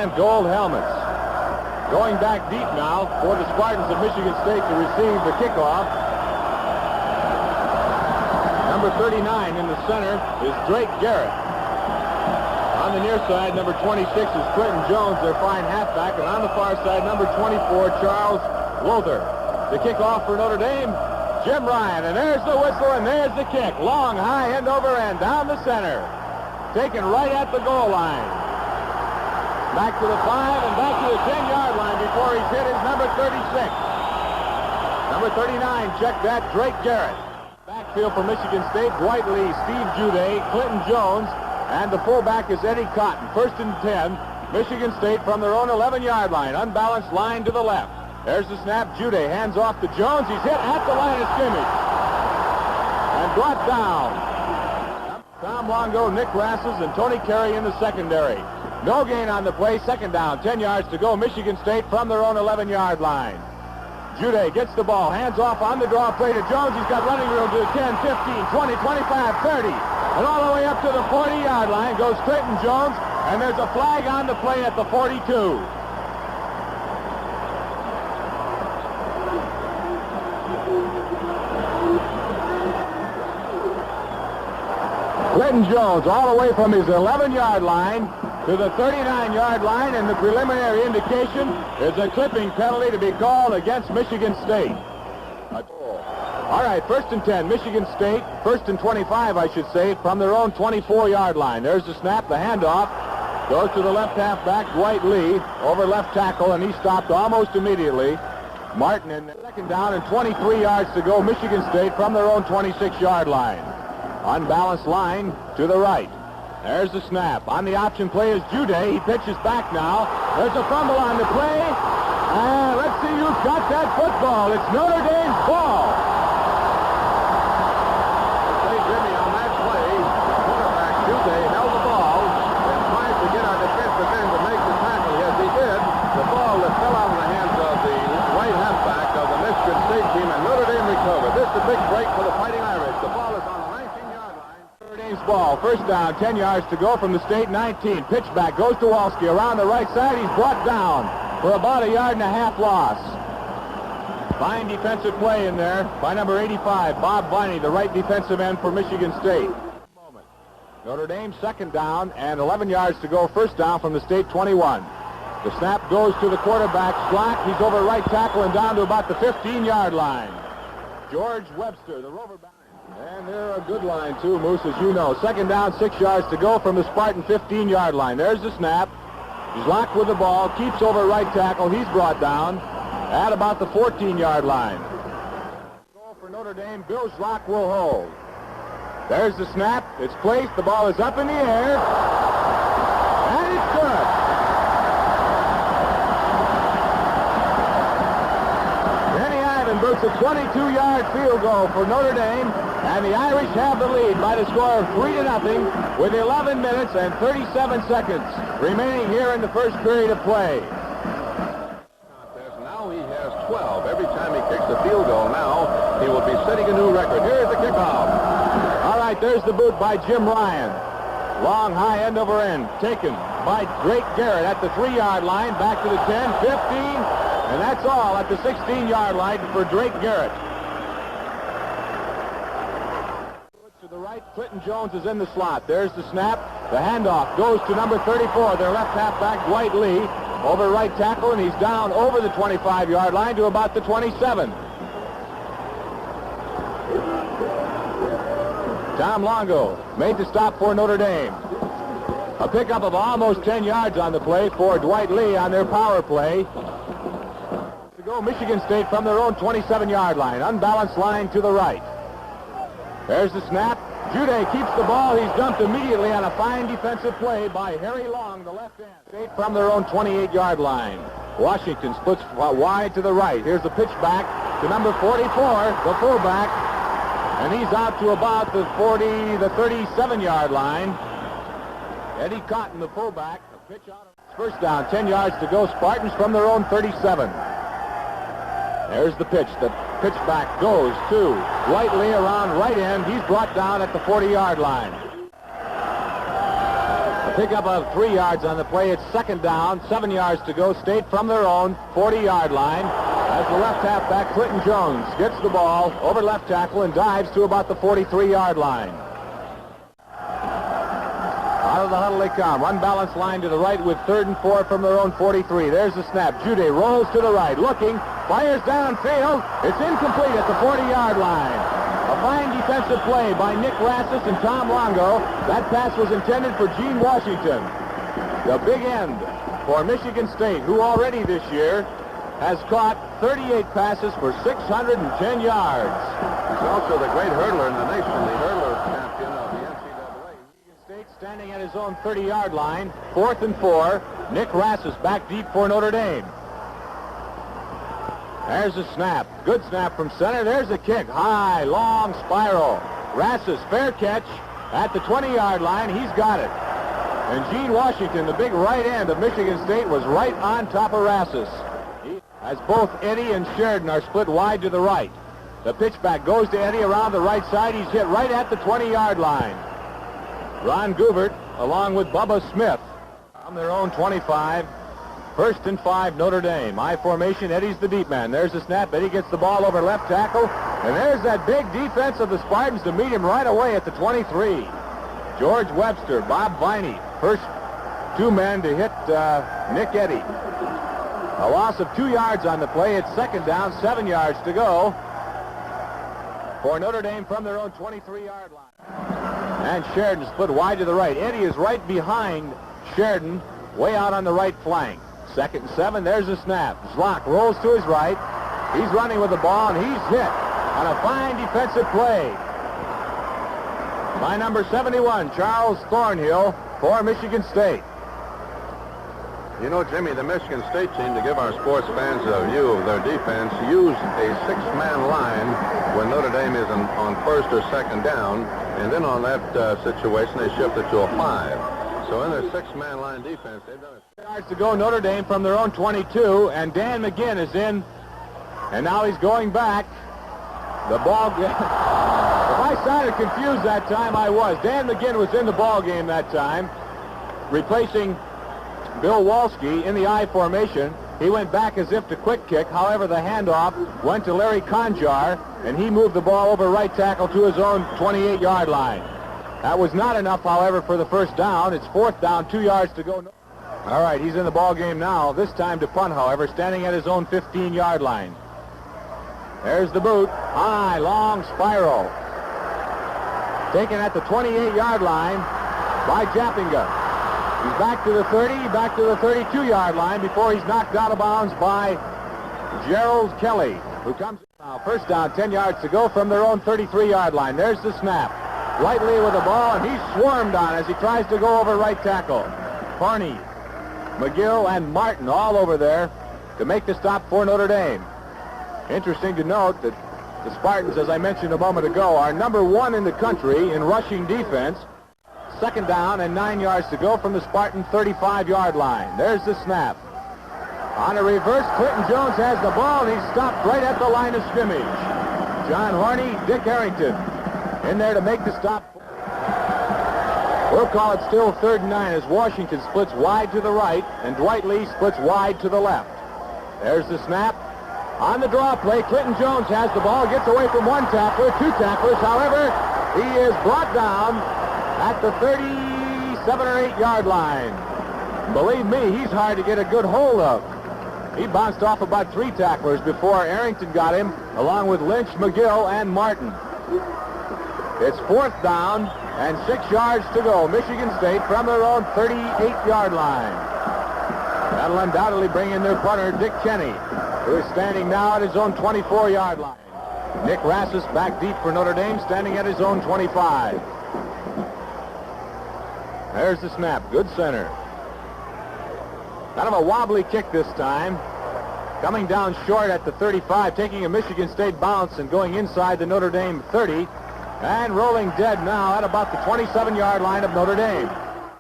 and gold helmets. Going back deep now for the Spartans of Michigan State to receive the kickoff. Number 39 in the center is Drake Garrett. On the near side, number 26 is Clinton Jones, their fine halfback. And on the far side, number 24, Charles Lother. The kickoff for Notre Dame, Jim Ryan. And there's the whistle, and there's the kick. Long, high, end over end, down the center. Taken right at the goal line. Back to the 5 and back to the 10-yard line before he's hit his number 36. Number 39, check that, Drake Garrett. Backfield for Michigan State, Dwight Lee, Steve Jude, Clinton Jones, and the fullback is Eddie Cotton. First and 10, Michigan State from their own 11-yard line. Unbalanced line to the left. There's the snap. Jude hands off to Jones. He's hit at the line of scrimmage and brought down. Tom Longo, Nick Rasses, and Tony Carey in the secondary. No gain on the play. Second down. 10 yards to go. Michigan State from their own 11-yard line. Jude gets the ball. Hands off on the draw play to Jones. He's got running room to the 10, 15, 20, 25, 30. And all the way up to the 40-yard line goes Clinton Jones, and there's a flag on the play at the 42. Clinton Jones all the way from his 11-yard line to the 39-yard line, and the preliminary indication is a clipping penalty to be called against Michigan State. All right, first and 10, Michigan State, first and 25, I should say, from their own 24-yard line. There's the snap, the handoff, goes to the left halfback, Dwight Lee, over left tackle, and he stopped almost immediately. Martin in second down and 23 yards to go, Michigan State from their own 26-yard line. Unbalanced line to the right. There's the snap. On the option play is Jude. He pitches back now. There's a fumble on the play. And let's see who's got that football. It's Notre Dame's ball. They held the ball and tried to get our defensive end to make the tackle. Yes, he did. The ball that fell out of the hands of the right halfback of the Michigan State team, and Notre Dame recovered. This is a big break for the Fighting Irish. The ball is on the 19-yard line. Notre Dame's ball. First down, 10 yards to go from the State 19. Pitch back goes to Walski around the right side. He's brought down for about a yard and a half loss. Fine defensive play in there by number 85, Bob Viney, the right defensive end for Michigan State. Notre Dame second down and 11 yards to go, first down from the State 21. The snap goes to the quarterback, Slack. He's over right tackle and down to about the 15-yard line. George Webster, the rover back. And they're a good line too, Moose, as you know. Second down, 6 yards to go from the Spartan 15-yard line. There's the snap. He's locked with the ball, keeps over right tackle. He's brought down at about the 14-yard line. Goal for Notre Dame, Bill Schlock will hold. There's the snap. It's placed. The ball is up in the air. And it's good. Denny Ivan boots a 22-yard field goal for Notre Dame, and the Irish have the lead by the score of 3-0 with 11 minutes and 37 seconds remaining here in the first period of play. Now he has 12. Every time he kicks a field goal now, he will be setting a new record. Here's the kickoff. All right, there's the boot by Jim Ryan. Long, high, end over end. Taken by Drake Garrett at the 3-yard line. Back to the 10, 15, and that's all at the 16-yard line for Drake Garrett. To the right, Clinton Jones is in the slot. There's the snap. The handoff goes to number 34, their left halfback, Dwight Lee, over right tackle, and he's down over the 25-yard line to about the 27. Tom Longo made the stop for Notre Dame. A pickup of almost 10 yards on the play for Dwight Lee on their power play. To go Michigan State from their own 27-yard line. Unbalanced line to the right. There's the snap. Jude keeps the ball. He's dumped immediately on a fine defensive play by Harry Long, the left end. State from their own 28-yard line. Washington splits wide to the right. Here's the pitch back to number 44, the fullback. And he's out to about the 37-yard line. Eddie Cotton, the fullback. A pitch out of first down, 10 yards to go. Spartans from their own 37. There's the pitch. The pitch back goes to Dwight Lee around right end. He's brought down at the 40-yard line. pick up of 3 yards on the play. It's second down, 7 yards to go. State from their own 40-yard line. As the left halfback, Clinton Jones, gets the ball over left tackle and dives to about the 43-yard line. Out of the huddle they come. Unbalanced line to the right with 3rd and 4 from their own 43. There's the snap. Jude rolls to the right, looking, fires downfield. It's incomplete at the 40-yard line. A fine defensive play by Nick Rassis and Tom Longo. That pass was intended for Gene Washington, the big end for Michigan State, who already this year has caught 38 passes for 610 yards. He's also the great hurdler in the nation, the hurdler champion of the NCAA. Michigan State standing at his own 30-yard line, 4th and 4. Nick Rassis back deep for Notre Dame. There's a snap. Good snap from center. There's a kick. High, long spiral. Rassis, fair catch at the 20-yard line. He's got it. And Gene Washington, the big right end of Michigan State, was right on top of Rassis. As both Eddie and Sheridan are split wide to the right. The pitchback goes to Eddie around the right side. He's hit right at the 20-yard line. Ron Gubert, along with Bubba Smith, on their own 25. 1st and 5, Notre Dame. I formation, Eddie's the deep man. There's the snap. Eddie gets the ball over left tackle. And there's that big defense of the Spartans to meet him right away at the 23. George Webster, Bob Viney, first 2 men to hit Nick Eddy. A loss of 2 yards on the play. It's second down, 7 yards to go for Notre Dame from their own 23-yard line. And Sheridan split wide to the right. Eddie is right behind Sheridan, way out on the right flank. 2nd and 7, there's the snap. Zlock rolls to his right. He's running with the ball, and he's hit on a fine defensive play by number 71, Charles Thornhill, for Michigan State. You know, Jimmy, the Michigan State team, to give our sports fans a view of their defense, used a 6-man line when Notre Dame is on 1st or 2nd down, and then on that situation they shifted to a 5. So in their 6-man line defense, they've done it. Yards to go, Notre Dame from their own 22, and Dan McGinn is in, and now he's going back. The ball game. If I sounded confused that time, I was. Dan McGinn was in the ball game that time, replacing Bill Walski in the I formation. He went back as if to quick kick. However, the handoff went to Larry Conjar, and he moved the ball over right tackle to his own 28-yard line. That was not enough, however, for the first down. It's 4th down, 2 yards to go. All right, he's in the ball game now. This time to punt, however, standing at his own 15-yard line. There's the boot. High, long spiral. Taken at the 28-yard line by Jappinga. He's back to the 30, back to the 32-yard line before he's knocked out of bounds by Gerald Kelly, who comes now. First down, 10 yards to go from their own 33-yard line. There's the snap. Lightly with the ball, and he's swarmed on as he tries to go over right tackle. Carney, McGill, and Martin all over there to make the stop for Notre Dame. Interesting to note that the Spartans, as I mentioned a moment ago, are number 1 in the country in rushing defense. Second down and 9 yards to go from the Spartan 35-yard line. There's the snap. On a reverse, Clinton Jones has the ball, and he's stopped right at the line of scrimmage. John Horney, Dick Harrington in there to make the stop. We'll call it still 3rd and 9 as Washington splits wide to the right and Dwight Lee splits wide to the left. There's the snap. On the draw play, Clinton Jones has the ball, gets away from 1 tackler, 2 tacklers. However, he is brought down at the 37 or 8-yard line. Believe me, he's hard to get a good hold of. He bounced off about 3 tacklers before Arrington got him, along with Lynch, McGill, and Martin. It's 4th down and 6 yards to go. Michigan State from their own 38-yard line. That'll undoubtedly bring in their punter, Dick Kenny, who is standing now at his own 24-yard line. Nick Rassis back deep for Notre Dame, standing at his own 25. There's the snap. Good center. Kind of a wobbly kick this time. Coming down short at the 35, taking a Michigan State bounce and going inside the Notre Dame 30. And rolling dead now at about the 27-yard line of Notre Dame.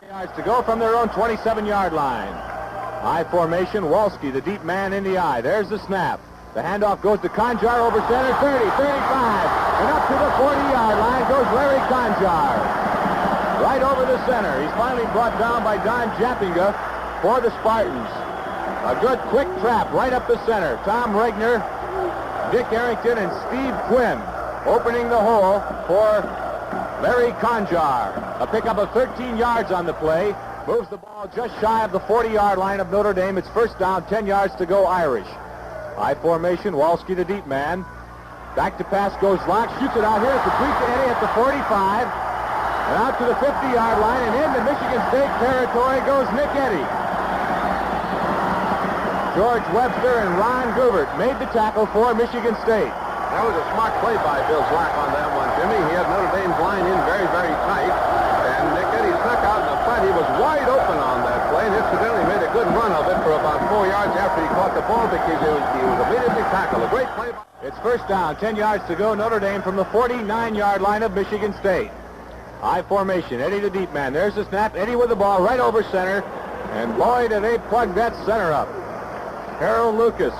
Yards to go from their own 27-yard line. I formation, Walski, the deep man in the eye. There's the snap. The handoff goes to Conjar over center, 30, 35, and up to the 40-yard line goes Larry Conjar. right over the center. He's finally brought down by Don Jappinga for the Spartans. A good quick trap right up the center. Tom Regner, Dick Arrington, and Steve Quinn opening the hole for Larry Conjar. A pickup of 13 yards on the play. Moves the ball just shy of the 40-yard line of Notre Dame. It's first down, 10 yards to go, Irish. High formation, Walski the deep man. Back to pass goes Locke, shoots it out here. It's complete to Eddie at the 45. And out to the 50-yard line, and into Michigan State territory goes Nick Eddy. George Webster and Ron Gubert made the tackle for Michigan State. That was a smart play by Bill Slack on that one, Jimmy. He had Notre Dame's line in very, very tight. And Nick Eddy snuck out in the front. He was wide open on that play, and incidentally made a good run of it for about 4 yards after he caught the ball because he was immediately tackled. A great play. It's first down, 10 yards to go, Notre Dame from the 49-yard line of Michigan State. High formation, Eddie the deep man. There's the snap. Eddie with the ball right over center. And boy, did they plug that center up. Harold Lucas,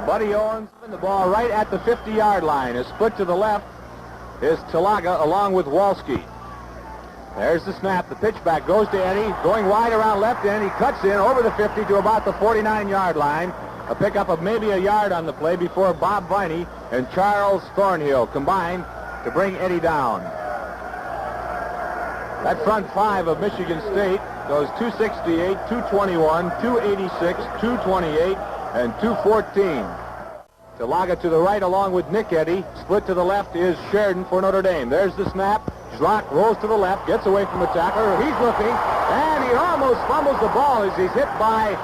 Buddy Owens, and the ball right at the 50-yard line. A split to the left is Talaga along with Walski. There's the snap. The pitch back goes to Eddie. Going wide around left end. He cuts in over the 50 to about the 49-yard line. A pickup of maybe a yard on the play before Bob Viney and Charles Thornhill combined to bring Eddie down. That front five of Michigan State goes 268, 221, 286, 228, and 214. Talaga to the right along with Nick Eddy. Split to the left is Sheridan for Notre Dame. There's the snap. Schlock rolls to the left, gets away from the tackler. He's looking, and he almost fumbles the ball as he's hit by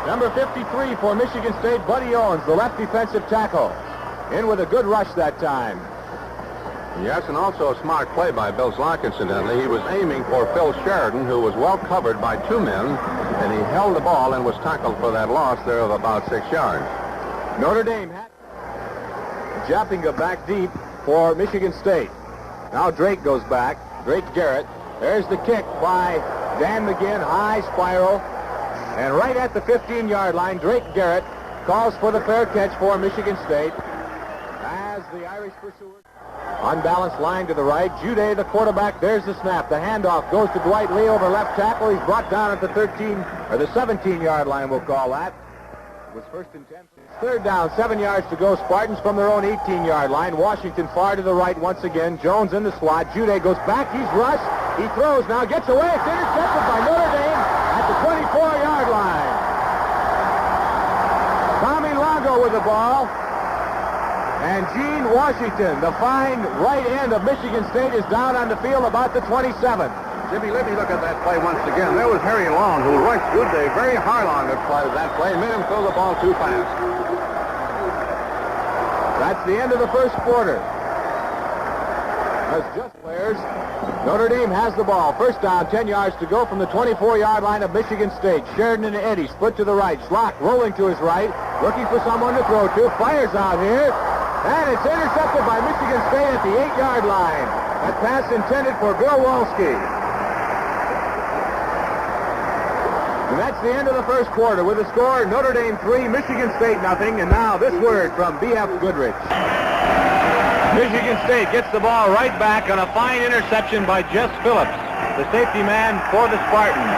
number 53 for Michigan State, Buddy Owens, the left defensive tackle. In with a good rush that time. Yes, and also a smart play by Bill Slack, incidentally. He was aiming for Phil Sheridan, who was well covered by two men, and he held the ball and was tackled for that loss there of about 6 yards. Notre Dame had Jappinga back deep for Michigan State. Now Drake goes back. Drake Garrett. There's the kick by Dan McGinn, high spiral. And right at the 15-yard line, Drake Garrett calls for the fair catch for Michigan State. As the Irish pursuers. Unbalanced line to the right. Jude, the quarterback. There's the snap. The handoff goes to Dwight Lee over left tackle. He's brought down at the 17-yard line, we'll call that. It was first and 10. Third down, 7 yards to go. Spartans from their own 18-yard line. Washington far to the right once again. Jones in the slot. Jude goes back. He's rushed. He throws now. Gets away. It's intercepted by Notre Dame at the 24-yard line. Tommy Longo with the ball. And Gene Washington, the fine right end of Michigan State, is down on the field about the 27. Jimmy, let me look at that play once again. There was Harry Long, who rushed Good Day very hard on that play, made him throw the ball too fast. That's the end of the first quarter. As just players, Notre Dame has the ball. First down, 10 yards to go from the 24-yard line of Michigan State. Sheridan and Eddy split to the right. Schlock rolling to his right, looking for someone to throw to. Fires out here. And it's intercepted by Michigan State at the 8-yard line. That pass intended for Bill Walski. And that's the end of the first quarter with the score, Notre Dame 3, Michigan State nothing. And now this word from B.F. Goodrich. Michigan State gets the ball right back on a fine interception by Jess Phillips, the safety man for the Spartans.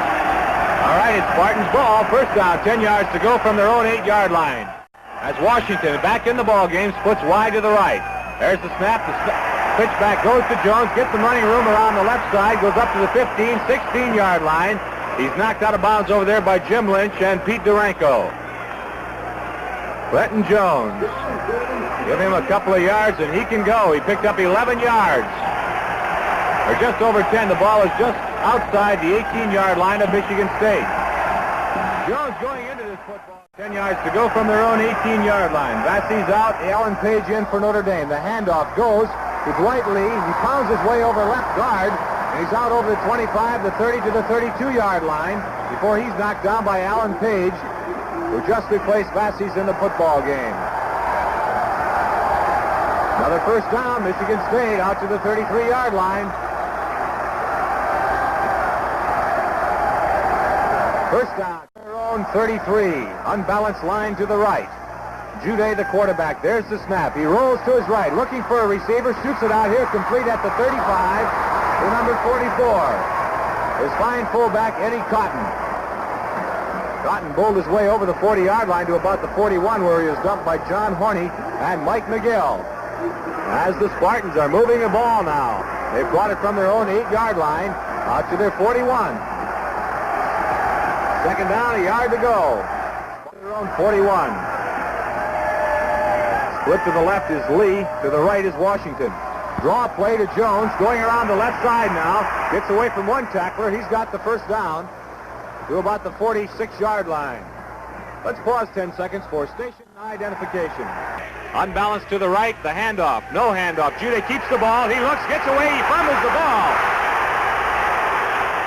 All right, it's Spartans ball. First down, 10 yards to go from their own 8-yard line. As Washington back in the ball game, splits wide to the right. There's the snap. The pitch back goes to Jones, gets some running room around the left side, goes up to the 15, 16-yard line. He's knocked out of bounds over there by Jim Lynch and Pete Duranko. Clinton Jones. Give him a couple of yards and he can go. He picked up 11 yards. Or just over 10. The ball is just outside the 18-yard line of Michigan State. Jones going into this football. 10 yards to go from their own 18-yard line. Vassie's out. Alan Page in for Notre Dame. The handoff goes to Dwight Lee. He pounds his way over left guard. And he's out over the 25, the 30 to the 32-yard line before he's knocked down by Alan Page, who just replaced Vassie's in the football game. Another first down. Michigan State out to the 33-yard line. First down. 33, unbalanced line to the right. Jude, the quarterback. There's the snap. He rolls to his right, looking for a receiver, shoots it out here, complete at the 35. to number 44 is fine fullback Eddie Cotton. Cotton bowled his way over the 40-yard line to about the 41, where he was dumped by John Horney and Mike McGill. As the Spartans are moving the ball now, they've brought it from their own 8-yard line out to their 41. Second down, a yard to go. Their own 41. Split to the left is Lee. To the right is Washington. Draw play to Jones, going around the left side now. Gets away from one tackler. He's got the first down to about the 46-yard line. Let's pause 10 seconds for station identification. Unbalanced to the right, the handoff. No handoff. Jude keeps the ball. He looks, gets away. He fumbles the ball.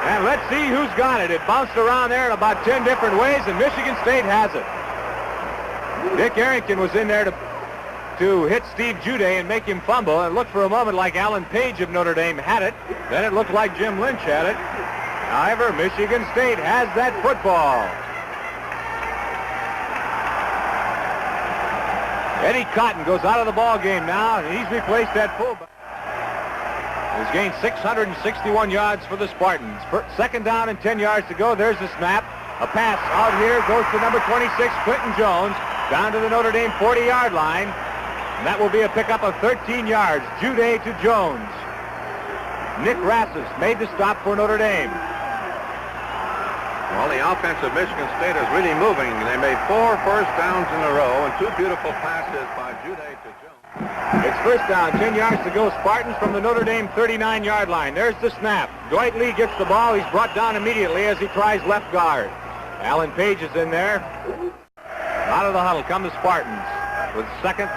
And let's see who's got it. It bounced around there in about 10 different ways, and Michigan State has it. Dick Arrington was in there to hit Steve Jude and make him fumble. It looked for a moment like Alan Page of Notre Dame had it. Then it looked like Jim Lynch had it. However, Michigan State has that football. Eddie Cotton goes out of the ball game now, and he's replaced that fullback. He's gained 661 yards for the Spartans. Second down and 10 yards to go. There's the snap. A pass out here goes to number 26, Clinton Jones, down to the Notre Dame 40-yard line. And that will be a pickup of 13 yards. Jude to Jones. Nick Rassus made the stop for Notre Dame. Well, the offense of Michigan State is really moving. They made 4 first downs in a row and 2 beautiful passes by Jude to Jones. It's first down, 10 yards to go. Spartans from the Notre Dame 39-yard line. There's the snap. Dwight Lee gets the ball. He's brought down immediately as he tries left guard. Alan Page is in there. Out of the huddle come the Spartans with 2nd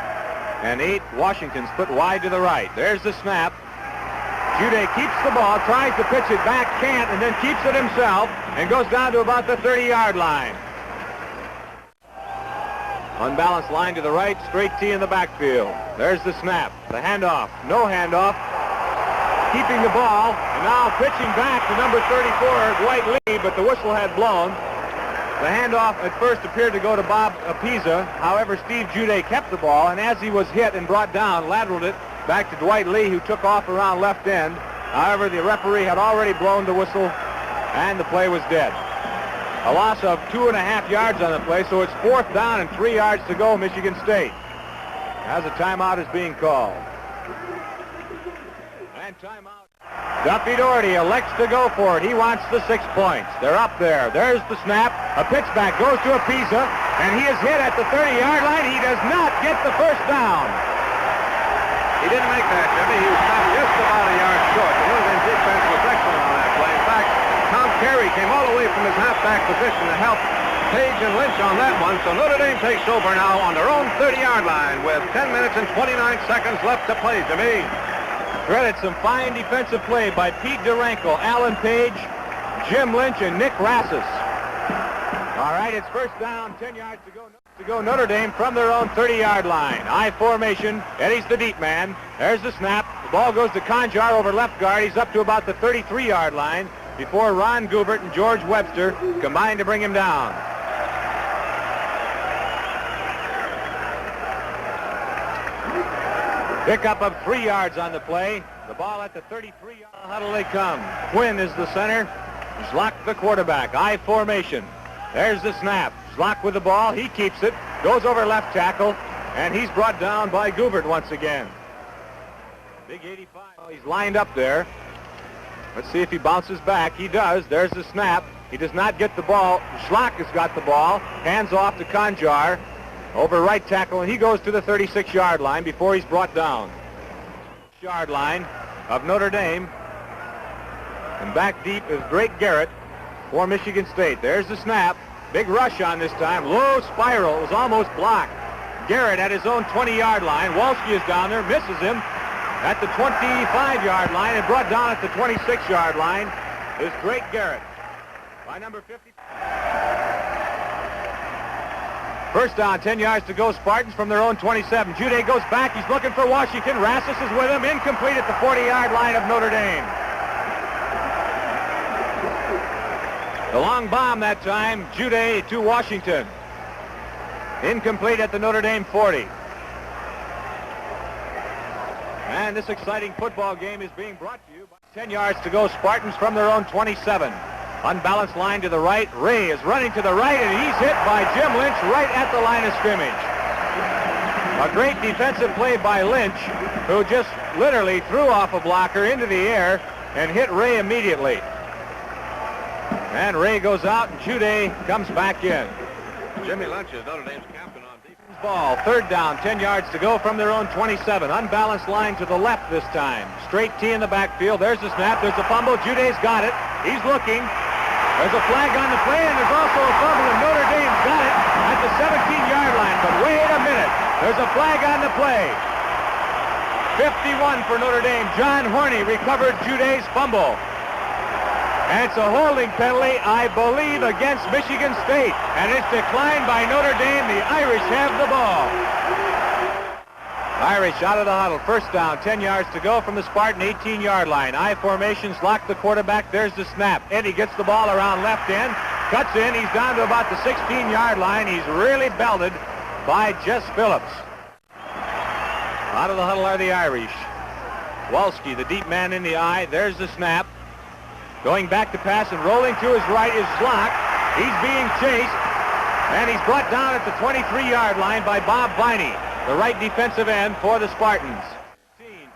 and 8. Washington split wide to the right. There's the snap. Jude keeps the ball, tries to pitch it back, can't, and then keeps it himself and goes down to about the 30-yard line. Unbalanced line to the right, straight T in the backfield. There's the snap, the handoff, no handoff. Keeping the ball, and now pitching back to number 34, Dwight Lee, but the whistle had blown. The handoff at first appeared to go to Bob Appiza. However, Steve Jude kept the ball, and as he was hit and brought down, lateraled it back to Dwight Lee, who took off around left end. However, the referee had already blown the whistle, and the play was dead. A loss of 2.5 yards on the play, so it's 4th down and 3 yards to go, Michigan State. As a timeout is being called. And timeout. Duffy Doherty elects to go for it. He wants the 6 points. They're up there. There's the snap. A pitch back goes to Appiza, and he is hit at the 30-yard line. He does not get the first down. He didn't make that, Jimmy. He was stopped just about a yard short. The Notre Dame defense was excellent on that play. In fact, Tom Carey came all the way from his halfback position to help Page and Lynch on that one. So Notre Dame takes over now on their own 30-yard line with 10 minutes and 29 seconds left to play, Jimmy. Credit some fine defensive play by Pete DeRankle, Alan Page, Jim Lynch, and Nick Rassus. All right, it's first down, 10 yards to go. Notre Dame from their own 30-yard line. I formation. Eddie's the deep man. There's the snap. The ball goes to Conjar over left guard. He's up to about the 33-yard line before Ron Gubert and George Webster combine to bring him down. Pickup of 3 yards on the play. The ball at the 33-yard huddle they come. Quinn is the center. Schlock the quarterback. I formation. There's the snap. Schlock with the ball. He keeps it. Goes over left tackle. And he's brought down by Gubert once again. Big 85. Oh, he's lined up there. Let's see if he bounces back. He does. There's the snap. He does not get the ball. Schlock has got the ball. Hands off to Conjar. Over right tackle, and he goes to the 36-yard line before he's brought down. Yard line of Notre Dame. And back deep is Drake Garrett for Michigan State. There's the snap. Big rush on this time. Low spiral. It was almost blocked. Garrett at his own 20-yard line. Walski is down there, misses him at the 25-yard line, and brought down at the 26-yard line is Drake Garrett by number 50. First down, 10 yards to go. Spartans from their own 27. Jude goes back. He's looking for Washington. Rassus is with him. Incomplete at the 40-yard line of Notre Dame. The long bomb that time, Jude to Washington. Incomplete at the Notre Dame 40. And this exciting football game is being brought to you by 10 yards to go. Spartans from their own 27. Unbalanced line to the right. Ray is running to the right, and he's hit by Jim Lynch right at the line of scrimmage. A great defensive play by Lynch, who just literally threw off a blocker into the air and hit Ray immediately. And Ray goes out, and Jude comes back in. Jimmy Lynch is Notre Dame's captain on defense. Ball, third down, 10 yards to go from their own 27. Unbalanced line to the left this time. Straight T in the backfield. There's the snap. There's the fumble. Jude's got it. He's looking. There's a flag on the play, and there's also a fumble, and Notre Dame's got it at the 17-yard line. But wait a minute. There's a flag on the play. 51 for Notre Dame. John Horney recovered Jude's fumble. And it's a holding penalty, I believe, against Michigan State. And it's declined by Notre Dame. The Irish have the ball. Irish out of the huddle. First down, 10 yards to go from the Spartan 18-yard line. I formations lock the quarterback. There's the snap. Eddie gets the ball around left end. Cuts in. He's down to about the 16-yard line. He's really belted by Jess Phillips. Out of the huddle are the Irish. Walski, the deep man in the eye. There's the snap. Going back to pass and rolling to his right is Slock. He's being chased, and he's brought down at the 23-yard line by Bob Viney, the right defensive end for the Spartans.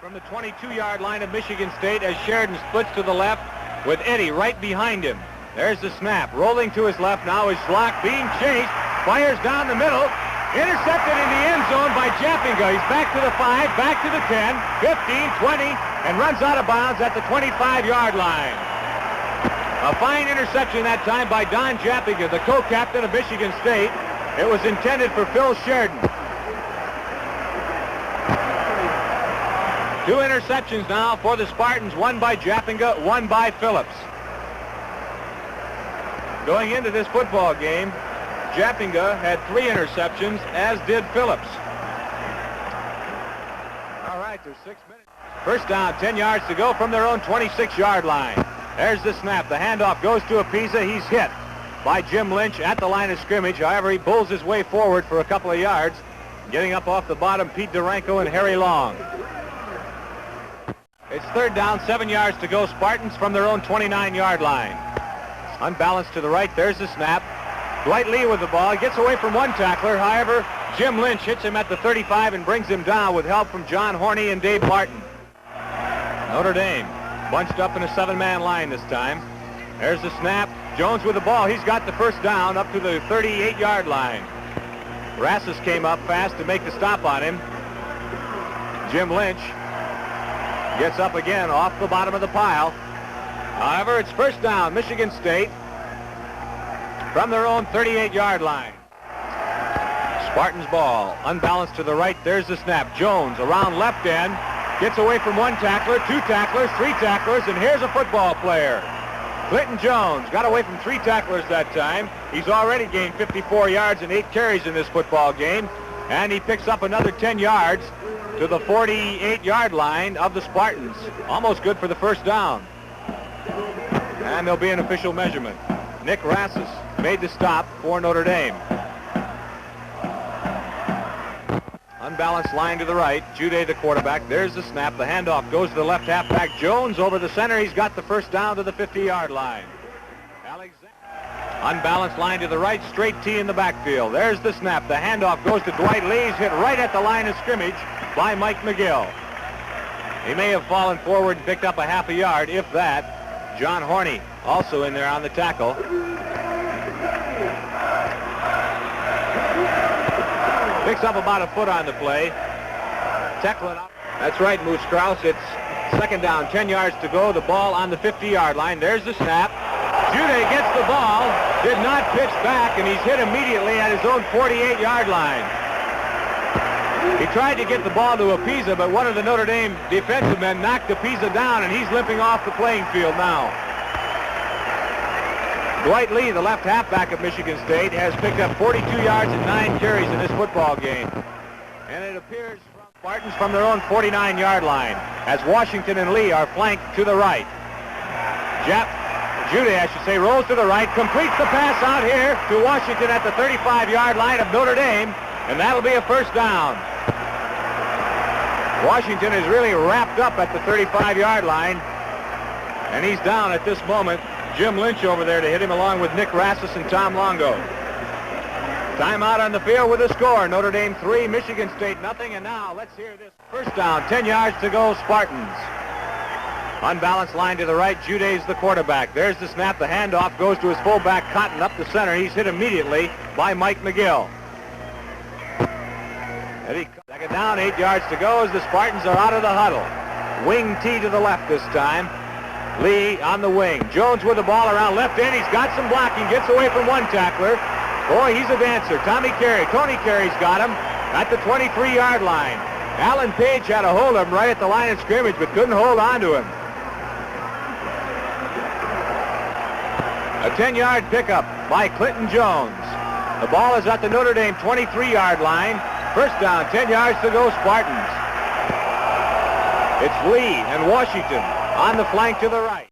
From the 22-yard line of Michigan State as Sheridan splits to the left with Eddie right behind him. There's the snap. Rolling to his left now is Slock, being chased, fires down the middle, intercepted in the end zone by Jappinga. He's back to the 5, back to the 10, 15, 20, and runs out of bounds at the 25-yard line. A fine interception that time by Don Jappinga, the co-captain of Michigan State. It was intended for Phil Sheridan. 2 interceptions now for the Spartans, one by Jappinga, one by Phillips. Going into this football game, Jappinga had 3 interceptions, as did Phillips. All right, there's 6 minutes. First down, 10 yards to go from their own 26-yard line. There's the snap. The handoff goes to Apisa. He's hit by Jim Lynch at the line of scrimmage. However, he pulls his way forward for a couple of yards. Getting up off the bottom, Pete Duranko and Harry Long. It's third down, 7 yards to go. Spartans from their own 29-yard line. Unbalanced to the right. There's the snap. Dwight Lee with the ball. He gets away from one tackler. However, Jim Lynch hits him at the 35 and brings him down with help from John Horney and Dave Martin. Notre Dame bunched up in a 7-man line this time. There's the snap. Jones with the ball. He's got the first down up to the 38-yard line. Rassus came up fast to make the stop on him. Jim Lynch gets up again off the bottom of the pile. However, it's first down, Michigan State, from their own 38-yard line. Spartans ball, unbalanced to the right. There's the snap. Jones around left end. Gets away from one tackler, 2 tacklers, 3 tacklers, and here's a football player. Clinton Jones got away from 3 tacklers that time. He's already gained 54 yards and 8 carries in this football game, and he picks up another 10 yards to the 48-yard line of the Spartans. Almost good for the first down. And there'll be an official measurement. Nick Rassus made the stop for Notre Dame. Unbalanced line to the right. Jude, the quarterback. There's the snap. The handoff goes to the left halfback. Jones over the center. He's got the first down to the 50-yard line. Unbalanced line to the right. Straight T in the backfield. There's the snap. The handoff goes to Dwight Lee. He's hit right at the line of scrimmage by Mike McGill. He may have fallen forward and picked up a half a yard, if that. John Horney also in there on the tackle. Picks up about a foot on the play. Tecklin up. That's right, Moose Krause. It's second down, 10 yards to go. The ball on the 50-yard line. There's the snap. Jude gets the ball, did not pitch back, and he's hit immediately at his own 48-yard line. He tried to get the ball to Apisa, but one of the Notre Dame defensive men knocked Apisa down, and he's limping off the playing field now. Dwight Lee, the left halfback of Michigan State, has picked up 42 yards and 9 carries in this football game. And it appears from Spartans from their own 49-yard line, as Washington and Lee are flanked to the right. Jude, I should say, rolls to the right, completes the pass out here to Washington at the 35-yard line of Notre Dame, and that'll be a first down. Washington is really wrapped up at the 35-yard line, and he's down at this moment. Jim Lynch over there to hit him, along with Nick Rassus and Tom Longo. Timeout on the field with a score. Notre Dame 3, Michigan State nothing. And now let's hear this. First down, 10 yards to go, Spartans. Unbalanced line to the right. Juday's the quarterback. There's the snap. The handoff goes to his fullback, Cotton, up the center. He's hit immediately by Mike McGill. Second down, 8 yards to go as the Spartans are out of the huddle. Wing T to the left this time. Lee on the wing. Jones with the ball around left end. He's got some blocking. Gets away from one tackler. Boy, he's a dancer. Tony Carey's got him at the 23-yard line. Alan Page had a hold of him right at the line of scrimmage, but couldn't hold on to him. A 10-yard pickup by Clinton Jones. The ball is at the Notre Dame 23-yard line. First down, 10 yards to go, Spartans. It's Lee and Washington on the flank to the right.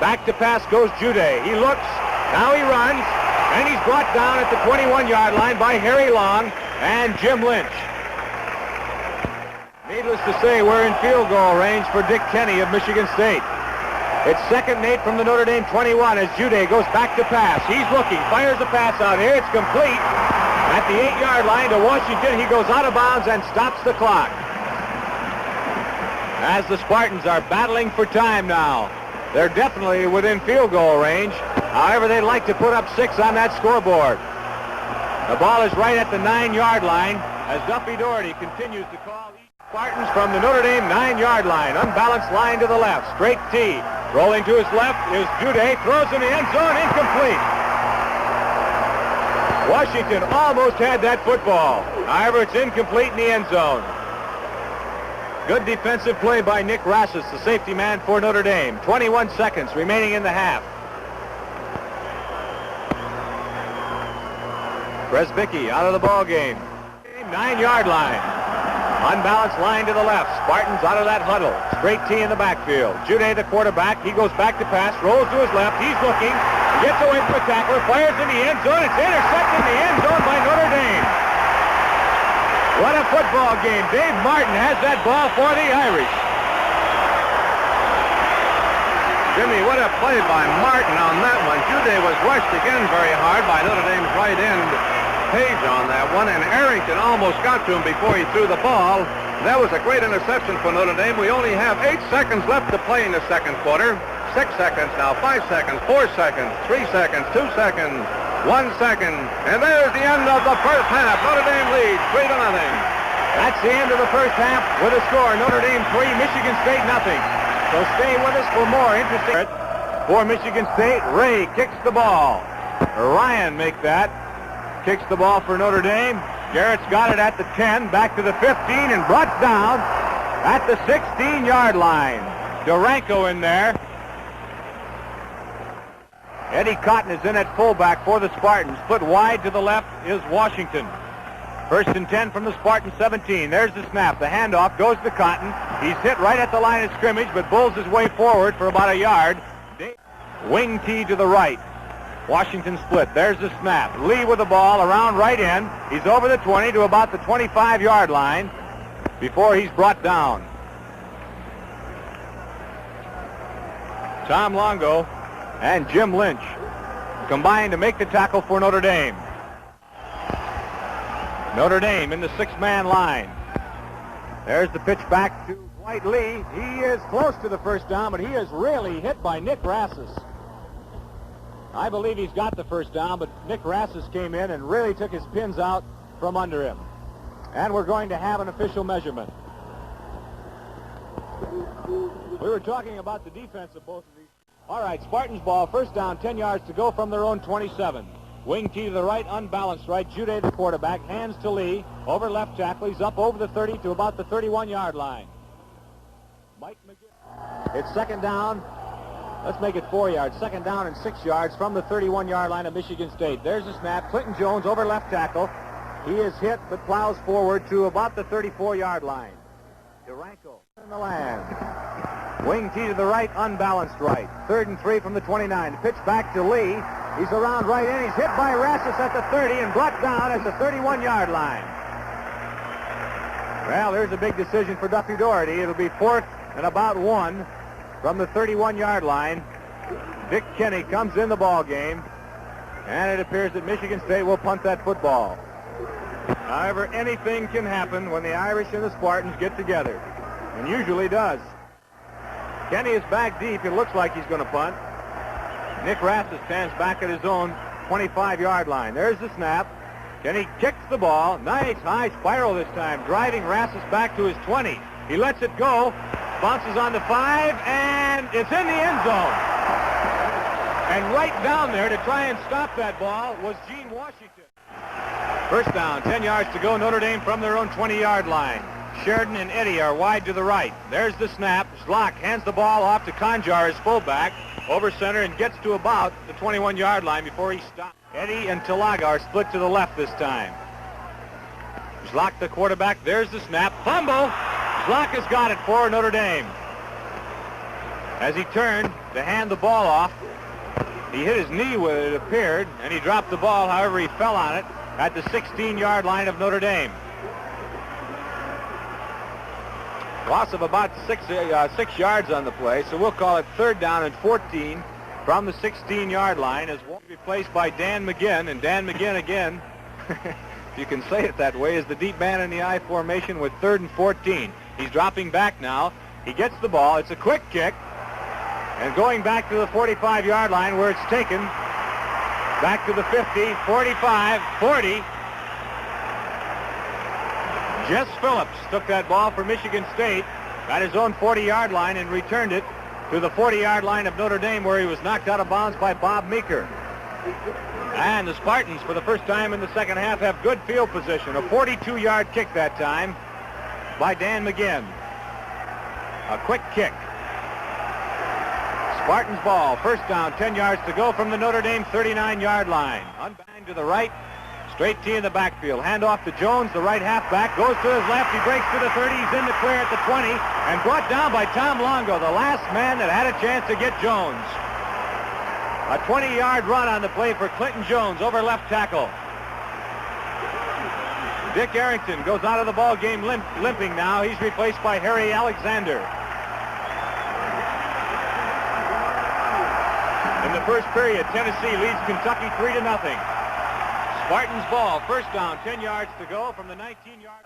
Back to pass goes Juday. He looks, now he runs, and he's brought down at the 21-yard line by Harry Long and Jim Lynch. Needless to say, we're in field goal range for Dick Kenny of Michigan State. It's 2nd and 8 from the Notre Dame 21 as Juday goes back to pass. He's looking, fires a pass out here. It's complete. At the 8-yard line to Washington, he goes out of bounds and stops the clock. As the Spartans are battling for time now. They're definitely within field goal range. However, they'd like to put up 6 on that scoreboard. The ball is right at the 9-yard line as Duffy Doherty continues to call each Spartans from the Notre Dame 9-yard line. Unbalanced line to the left. Straight T. Rolling to his left is Juday. Throws in the end zone. Incomplete. Washington almost had that football. However, it's incomplete in the end zone. Good defensive play by Nick Rassus, the safety man for Notre Dame. 21 seconds remaining in the half. Presbicki out of the ball game. 9-yard line. Unbalanced line to the left. Spartans out of that huddle. Straight T in the backfield. Juday, the quarterback. He goes back to pass. Rolls to his left. He's looking. Gets away from a tackler. Fires in the end zone. It's intercepted in the end zone by Notre Dame. What a football game. Dave Martin has that ball for the Irish. Jimmy, what a play by Martin on that one. Juday was rushed again very hard by Notre Dame's right end. Page on that one, and Arrington almost got to him before he threw the ball. That was a great interception for Notre Dame. We only have 8 seconds left to play in the second quarter. 6 seconds now, 5 seconds, 4 seconds, 3 seconds, 2 seconds, 1 second. And there's the end of the first half. Notre Dame leads 3-0. That's the end of the first half with a score. Notre Dame 3, Michigan State nothing. So stay with us for more interesting. For Michigan State, Ray kicks the ball. Ryan make that. Kicks the ball for Notre Dame. Garrett's got it at the 10, back to the 15, and brought down at the 16-yard line. Duranko in there. Eddie Cotton is in at fullback for the Spartans. Put wide to the left is Washington. 1st and 10 from the Spartan 17. There's the snap. The handoff goes to Cotton. He's hit right at the line of scrimmage, but bulls his way forward for about a yard. Wing T to the right. Washington split. There's the snap. Lee with the ball around right end. He's over the 20 to about the 25-yard line before he's brought down. Tom Longo and Jim Lynch combined to make the tackle for Notre Dame. Notre Dame in the 6-man line. There's the pitch back to Dwight Lee. He is close to the first down, but he is really hit by Nick Rassus. I believe he's got the first down, but Nick Rassus came in and really took his pins out from under him. And we're going to have an official measurement. We were talking about the defense of both of these. All right, Spartans ball, first down, 10 yards to go from their own 27. Wing T to the right, unbalanced right. Juday, the quarterback, hands to Lee. Over left tackle. He's up over the 30 to about the 31-yard line. Mike McGill. It's second down. Let's make it 4 yards. Second down and 6 yards from the 31-yard line of Michigan State. There's the snap. Clinton Jones over left tackle. He is hit but plows forward to about the 34-yard line. Duranko in the land. Wing T to the right, unbalanced right. 3rd and 3 from the 29. The pitch back to Lee. He's around right in. He's hit by Rassus at the 30 and brought down at the 31-yard line. Well, there's a big decision for Duffy Doherty. It'll be 4th and about 1 from the 31-yard line. Dick Kenny comes in the ball game, and it appears that Michigan State will punt that football. However, anything can happen when the Irish and the Spartans get together, and usually does. Kenny is back deep. It looks like he's going to punt. Nick Rassus stands back at his own 25-yard line. There's the snap. Kenny kicks the ball. Nice high spiral this time, driving Rassus back to his 20. He lets it go, bounces on the 5, and it's in the end zone. And right down there to try and stop that ball was Gene Washington. First down, 10 yards to go, Notre Dame from their own 20-yard line. Sheridan and Eddy are wide to the right. There's the snap. Zlock hands the ball off to Conjar, his fullback, over center, and gets to about the 21-yard line before he stops. Eddy and Talaga are split to the left this time. Zlock, the quarterback. There's the snap. Fumble. Zlock has got it for Notre Dame. As he turned to hand the ball off, he hit his knee with it, it appeared, and he dropped the ball. However, he fell on it at the 16-yard line of Notre Dame. Loss of about 6 yards on the play, so we'll call it 3rd down and 14 from the 16-yard line, as replaced by Dan McGinn. And Dan McGinn, again, if you can say it that way, is the deep man in the I formation with 3rd and 14. He's dropping back now. He gets the ball. It's a quick kick. And going back to the 45-yard line where it's taken. Back to the 50, 45, 40. Jess Phillips took that ball for Michigan State at his own 40-yard line and returned it to the 40-yard line of Notre Dame, where he was knocked out of bounds by Bob Meeker. And the Spartans, for the first time in the second half, have good field position. A 42-yard kick that time by Dan McGinn. A quick kick. Spartans ball, first down, 10 yards to go from the Notre Dame 39-yard line. Unbang to the right, straight T in the backfield. Hand off to Jones, the right halfback, goes to his left, he breaks to the 30, he's in the clear at the 20, and brought down by Tom Longo, the last man that had a chance to get Jones. A 20-yard run on the play for Clinton Jones over left tackle. Dick Arrington goes out of the ball game limping now. He's replaced by Harry Alexander. In the first period, Tennessee leads Kentucky 3-0. Spartans ball, first down, 10 yards to go from the 19-yard.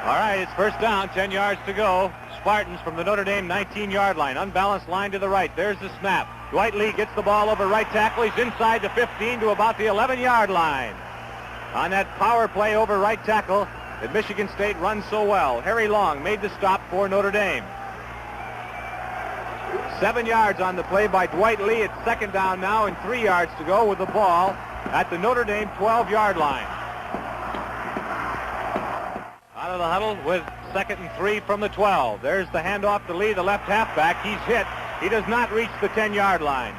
All right, it's first down, 10 yards to go. Spartans from the Notre Dame 19-yard line. Unbalanced line to the right. There's the snap. Dwight Lee gets the ball over right tackle. He's inside the 15 to about the 11-yard line. On that power play over right tackle that Michigan State runs so well, Harry Long made the stop for Notre Dame. 7 yards on the play by Dwight Lee. It's second down now and 3 yards to go with the ball at the Notre Dame 12-yard line. Out of the huddle with 2nd and 3 from the 12. There's the handoff to Lee, the left halfback. He's hit. He does not reach the 10-yard line.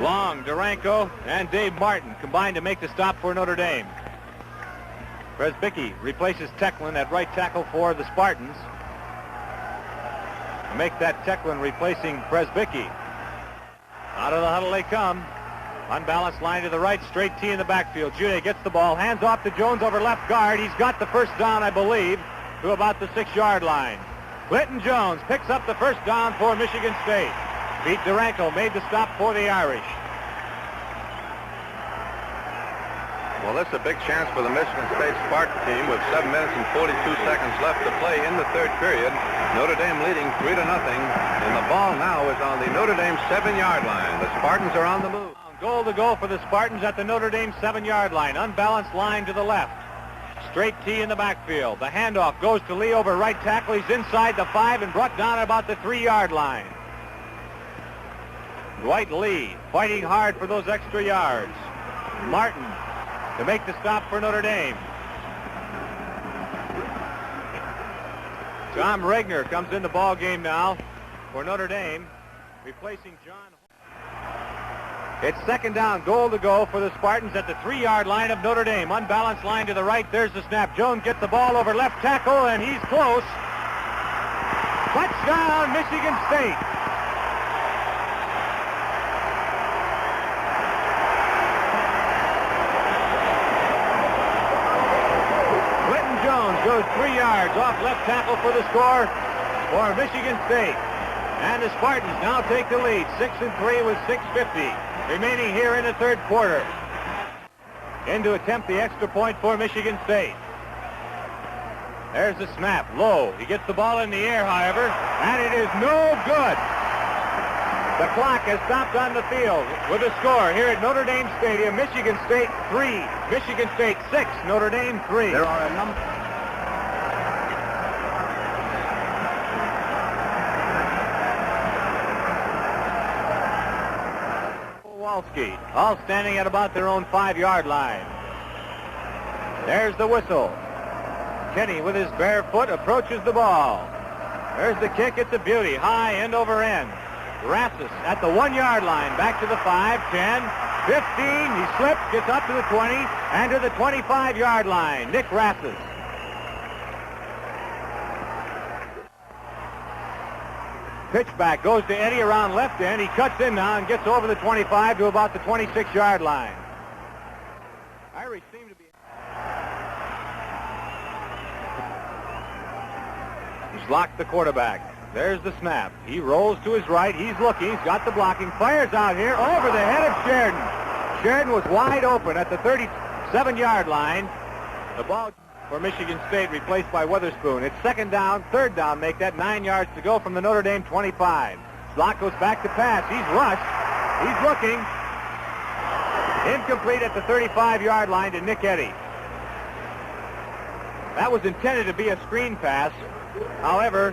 Long, Duranko, and Dave Martin combined to make the stop for Notre Dame. Presbicki replaces Tecklin at right tackle for the Spartans. Make that Tecklin replacing Presbicki. Out of the huddle they come. Unbalanced line to the right, straight T in the backfield. Jude gets the ball, hands off to Jones over left guard. He's got the first down, I believe, to about the 6-yard line. Clinton Jones picks up the first down for Michigan State. Pete Duranko made the stop for the Irish. Well, this is a big chance for the Michigan State Spartan team with 7 minutes and 42 seconds left to play in the third period. Notre Dame leading 3-0, and the ball now is on the Notre Dame 7-yard line. The Spartans are on the move. Goal to go for the Spartans at the Notre Dame 7-yard line. Unbalanced line to the left. Straight T in the backfield. The handoff goes to Lee over right tackle. He's inside the 5 and brought down at about the 3-yard line. Dwight Lee fighting hard for those extra yards. Martin to make the stop for Notre Dame. Tom Regner comes in the ball game now for Notre Dame, replacing John. It's second down, goal to go for the Spartans at the 3-yard line of Notre Dame. Unbalanced line to the right. There's the snap. Jones gets the ball over left tackle, and he's close. down, Michigan State. Goes 3 yards off left tackle for the score for Michigan State. And the Spartans now take the lead, 6-3 with 6:50 remaining here in the third quarter. In to attempt the extra point for Michigan State. There's the snap, low. He gets the ball in the air, however, and it is no good. The clock has stopped on the field with a score here at Notre Dame Stadium. Michigan State 3, Michigan State 6, Notre Dame 3. There are a number... all standing at about their own 5-yard line. There's the whistle. Kenny with his bare foot approaches the ball. There's the kick. It's a beauty. High end over end. Rassus at the 1-yard line. Back to the 5, 10, 15. He slips, gets up to the 20, and to the 25-yard line. Nick Rassus. Pitch back, goes to Eddie around left end. He cuts in now and gets over the 25 to about the 26-yard line. Irish seem to be... He's locked the quarterback. There's the snap. He rolls to his right. He's looking. He's got the blocking. Fires out here over the head of Sheridan. Sheridan was wide open at the 37-yard line. The ball... for Michigan State, replaced by Witherspoon. It's second down, third down. Make that 9 yards to go from the Notre Dame 25. Slot goes back to pass. He's rushed. He's looking. Incomplete at the 35-yard line to Nick Eddy. That was intended to be a screen pass. However,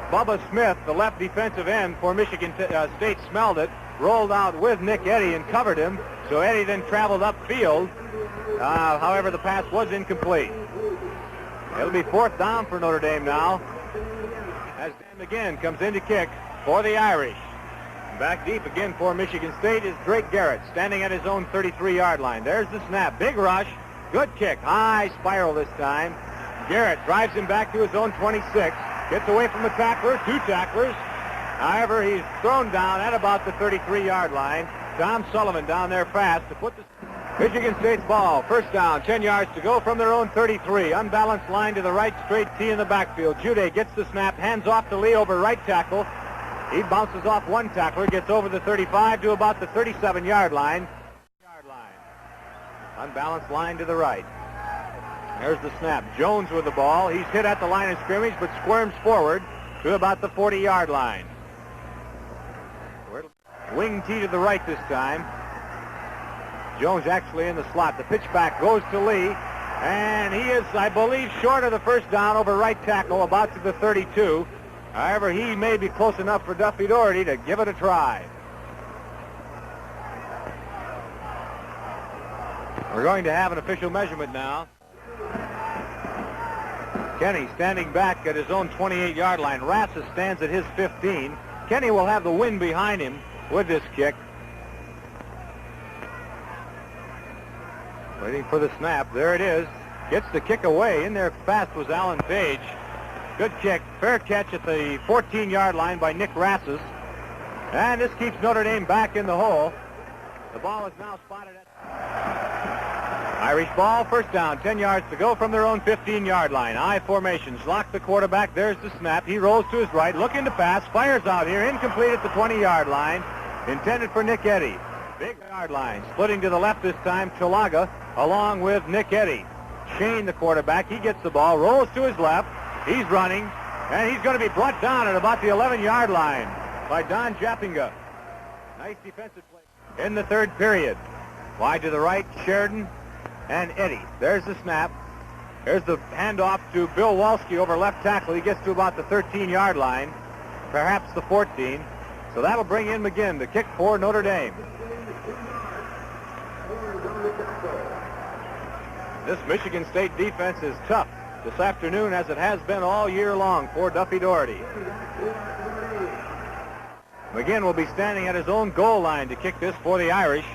Bubba Smith, the left defensive end for Michigan State, smelled it, rolled out with Nick Eddy and covered him. So Eddy then traveled upfield. However, the pass was incomplete. It'll be fourth down for Notre Dame now. As Dan McGinn comes in to kick for the Irish. Back deep again for Michigan State is Drake Garrett, standing at his own 33-yard line. There's the snap. Big rush. Good kick. High spiral this time. Garrett drives him back to his own 26. Gets away from the tackler. 2 tacklers. However, he's thrown down at about the 33-yard line. Tom Sullivan down there fast to put the... Michigan State's ball. First down, 10 yards to go from their own 33. Unbalanced line to the right, straight T in the backfield. Jude gets the snap, hands off to Lee over right tackle. He bounces off one tackler, gets over the 35 to about the 37-yard line. Unbalanced line to the right. There's the snap. Jones with the ball. He's hit at the line of scrimmage, but squirms forward to about the 40-yard line. Wing T to the right this time. Jones actually in the slot. The pitch back goes to Lee, and he is, I believe, short of the first down over right tackle, about to the 32. However, he may be close enough for Duffy Doherty to give it a try. We're going to have an official measurement now. Kenny standing back at his own 28-yard line. Rassus stands at his 15. Kenny will have the wind behind him with this kick. Waiting for the snap. There it is. Gets the kick away. In there fast was Alan Page. Good kick. Fair catch at the 14-yard line by Nick Rassus. And this keeps Notre Dame back in the hole. The ball is now spotted at... Irish ball, first down, 10 yards to go from their own 15-yard line. I formations, lock the quarterback. There's the snap. He rolls to his right, looking to pass, fires out here, incomplete at the 20-yard line. Intended for Nick Eddy. Big yard line, splitting to the left this time, Chalaga, along with Nick Eddy. Shane, the quarterback, he gets the ball, rolls to his left. He's running, and he's going to be brought down at about the 11-yard line by Don Jappinga. Nice defensive play in the third period. Wide to the right, Sheridan and Eddy. There's the snap. There's the handoff to Bill Walski over left tackle. He gets to about the 13-yard line, perhaps the 14. So that'll bring in McGinn to kick for Notre Dame. This Michigan State defense is tough this afternoon, as it has been all year long for Duffy Doherty. McGinn will be standing at his own goal line to kick this for the Irish.